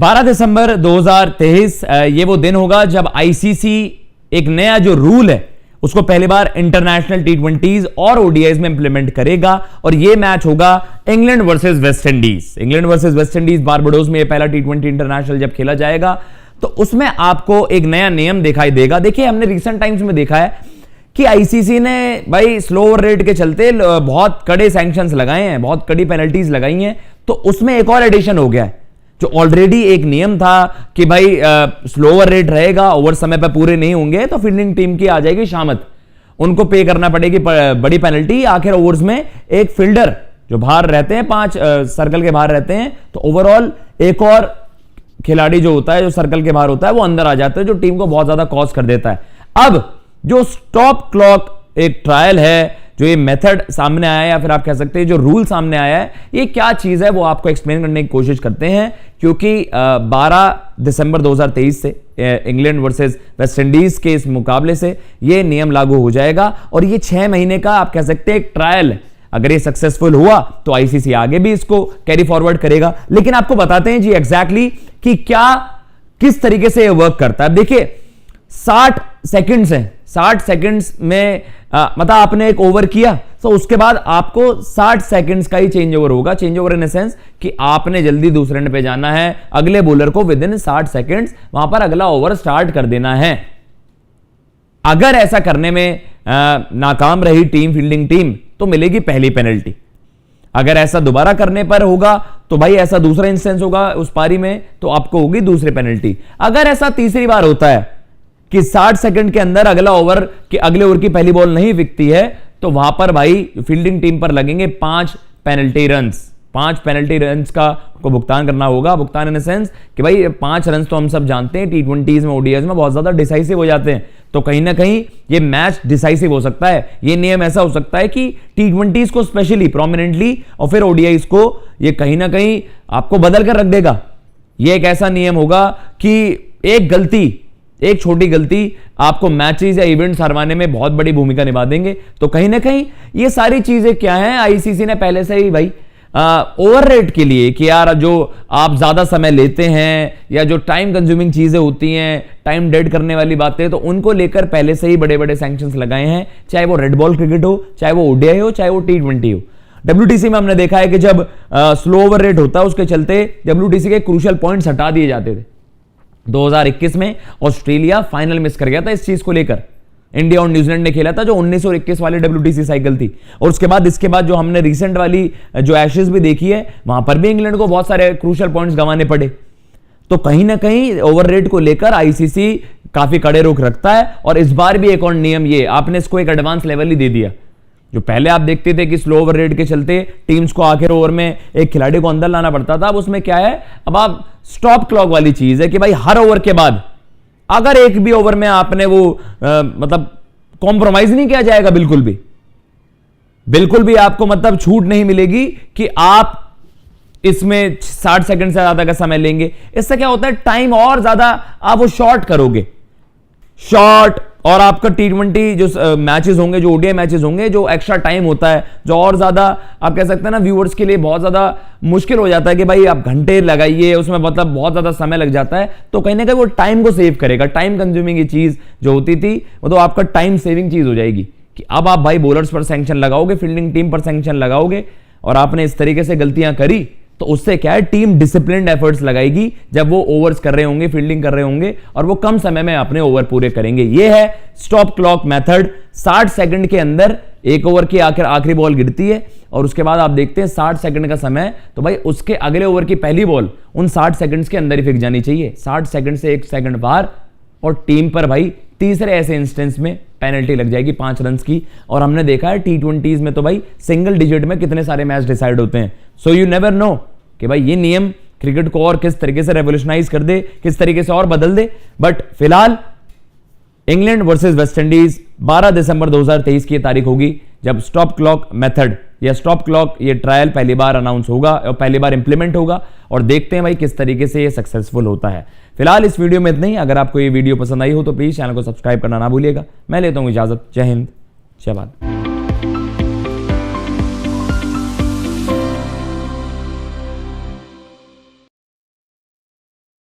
12 दिसंबर 2023 ये वो दिन होगा जब आईसीसी एक नया जो रूल है उसको पहली बार इंटरनेशनल टी20 और ओडीआईज में इंप्लीमेंट करेगा और ये मैच होगा England versus West Indies. England versus West Indies Barbados में ये पहला टी20 इंटरनेशनल जब खेला जाएगा तो उसमें आपको एक नया नियम दिखाई देगा। देखिए हमने रिसेंट टाइम्स में देखा है कि आईसीसी ने भाई स्लो ओवर रेट के चलते बहुत कड़े सैंक्शंस लगाए हैं, बहुत कड़ी पेनल्टीज लगाई हैं, तो उसमें एक और एडिशन हो गया है। जो ऑलरेडी एक नियम था कि भाई स्लो ओवर रेट रहेगा, ओवर समय पर पूरे नहीं होंगे तो फील्डिंग टीम की आ जाएगी शामत, उनको पे करना पड़ेगी बड़ी पेनल्टी। आखिर ओवर्स में एक फील्डर जो बाहर रहते हैं, 5 सर्कल के बाहर रहते हैं, तो ओवरऑल एक और खिलाड़ी जो होता है जो सर्कल के बाहर होता है वो अंदर आ जाता है, जो टीम को बहुत ज्यादा कॉस्ट कर देता है। अब जो स्टॉप क्लॉक एक ट्रायल है, जो ये मेथड सामने आया है या फिर आप कह सकते हैं जो रूल सामने आया है, ये क्या चीज है वो आपको एक्सप्लेन करने की कोशिश करते हैं। क्योंकि 12 दिसंबर 2023 से इंग्लैंड वर्सेस वेस्ट इंडीज के इस मुकाबले से ये नियम लागू हो जाएगा और ये 6 महीने का आप कह सकते हैं एक ट्रायल है। अगर ये सक्सेसफुल हुआ तो आईसीसी आगे भी इसको कैरी फॉरवर्ड करेगा। लेकिन आपको बताते हैं जी एग्जैक्टली कि क्या किस तरीके से ये वर्क करता है। देखिए 60 सेकंड्स हैं, 60 सेकंड्स में मतलब आपने एक ओवर किया तो उसके बाद आपको 60 सेकंड्स का ही चेंज ओवर होगा। चेंज ओवर इन सेंस कि आपने जल्दी दूसरे एंड पे जाना है, अगले बॉलर को विद इन 60 सेकंड्स वहां पर अगला ओवर स्टार्ट कर देना है। अगर ऐसा करने में नाकाम रही फील्डिंग टीम तो मिलेगी पहली पेनल्टी। अगर ऐसा दोबारा करने पर होगा तो भाई ऐसा दूसरा इंस्टेंस होगा उस पारी में तो आपको होगी दूसरी पेनल्टी। अगर ऐसा तीसरी बार होता है कि 60 सेकंड के अंदर अगला ओवर के अगले ओवर की पहली बॉल नहीं बिकती है तो वहां पर भाई फील्डिंग टीम पर लगेंगे 5 पेनल्टी रन्स। 5 पेनल्टी रन्स का को भुगतान करना होगा। भुगतान इन सेंस कि भाई 5 रन्स तो हम सब जानते हैं टी20 में ओडीआईज में बहुत ज्यादा डिसाइसिव हो जाते हैं, तो कहीं ना कहीं ये मैच डिसाइसिव हो सकता है। ये नियम ऐसा हो सकता है कि टी20 को स्पेशली प्रोमिनेंटली और फिर ओडीआईज को ये कहीं ना कहीं आपको बदल कर रख देगा। ये एक ऐसा नियम होगा कि एक छोटी गलती आपको मैचेस या इवेंट्स हरवाने में बहुत बड़ी भूमिका निभा देंगे। तो कहीं ना कहीं ये सारी चीजें क्या हैं, आईसीसी ने पहले से ही भाई ओवर रेट के लिए कि यार जो आप ज्यादा समय लेते हैं या जो टाइम कंज्यूमिंग चीजें होती हैं, टाइम डेड करने वाली बातें, तो उनको लेकर पहले से ही बड़े बड़े सैंक्शंस लगाए हैं। चाहे वो रेड बॉल क्रिकेट हो, चाहे वो ओडीआई हो, चाहे वो टी20 हो। डब्ल्यूटीसी में हमने देखा है कि जब स्लो ओवर रेट होता है उसके चलते डब्ल्यूटीसी के क्रूशियल पॉइंट्स हटा दिए जाते थे। 2021 में ऑस्ट्रेलिया फाइनल मिस कर गया था इस चीज को लेकर। इंडिया और न्यूजीलैंड ने खेला था जो 19 और 21 वाली डब्ल्यूटीसी साइकिल थी, और इसके बाद जो हमने रिसेंट वाली जो एशेज भी देखी है वहां पर भी इंग्लैंड को बहुत सारे क्रूशियल पॉइंट्स गंवाने पड़े। तो कहीं ना कहीं ओवर रेट को लेकर आईसीसी काफी कड़े रुख रखता है। और इस बार भी एक और नियम, ये आपने इसको एक एडवांस लेवल ही दे दिया। जो पहले आप देखते थे कि स्लो ओवर रेट के चलते टीम्स को आखिर ओवर में एक खिलाड़ी को अंदर लाना पड़ता था, अब उसमें क्या है, अब आप स्टॉप क्लॉक वाली चीज है कि भाई हर ओवर के बाद अगर एक भी ओवर में आपने वो मतलब कॉम्प्रोमाइज नहीं किया जाएगा, बिल्कुल भी आपको मतलब छूट नहीं मिलेगी कि आप इसमें 60 सेकंड से ज्यादा का समय लेंगे। इससे क्या होता है, टाइम और ज्यादा आप वो शॉर्ट करोगे, और आपका टी20 जो मैचेस होंगे, जो ओडीआई मैचेस होंगे, जो एक्स्ट्रा टाइम होता है, जो और ज्यादा आप कह सकते हैं ना व्यूअर्स के लिए बहुत ज्यादा मुश्किल हो जाता है कि भाई आप घंटे लगाइए उसमें, मतलब बहुत ज्यादा समय लग जाता है। तो कहीं ना कहीं वो टाइम को सेव करेगा। टाइम कंज्यूमिंग ये चीज जो होती थी वो तो आपका टाइम सेविंग चीज हो जाएगी कि अब आप भाई बॉलर्स पर सैंक्शन लगाओगे, फील्डिंग टीम पर सैंक्शन लगाओगे, और आपने इस तरीके से गलतियां करी तो उससे क्या है, टीम डिसिप्लिन्ड एफर्ट्स लगाएगी जब वो ओवर्स कर रहे होंगे, फील्डिंग कर रहे होंगे, और वो कम समय में अपने ओवर पूरे करेंगे। ये है स्टॉप क्लॉक मेथड। 60 सेकंड के अंदर एक ओवर की आखिरी बॉल गिरती है और उसके बाद आप देखते हैं 60 सेकंड का समय, तो भाई उसके अगले ओवर की पहली बॉल उन 60 सेकंड्स के अंदर ही फेंक जानी चाहिए। 60 सेकंड से 1 सेकंड बाहर और टीम पर भाई तीसरे ऐसे इंस्टेंस में पेनल्टी लग जाएगी 5 रन की। और हमने देखा है टी20 में तो भाई सिंगल डिजिट में कितने सारे मैच डिसाइड होते हैं। सो यू नेवर नो कि भाई ये नियम क्रिकेट को और किस तरीके से रेवोल्यूशनाइज कर दे, किस तरीके से और बदल दे। बट फिलहाल इंग्लैंड वर्सेस वेस्ट इंडीज 12 दिसंबर 2023 की तारीख होगी जब स्टॉप क्लॉक मेथड या स्टॉप क्लॉक ये ट्रायल पहली बार अनाउंस होगा और पहली बार इंप्लीमेंट होगा, और देखते हैं भाई किस तरीके से ये सक्सेसफुल होता है। फिलहाल इस वीडियो में इतना ही। अगर आपको ये वीडियो पसंद आई हो तो प्लीज चैनल को सब्सक्राइब करना ना भूलिएगा। मैं लेता हूं इजाजत। जय हिंद, जय भारत।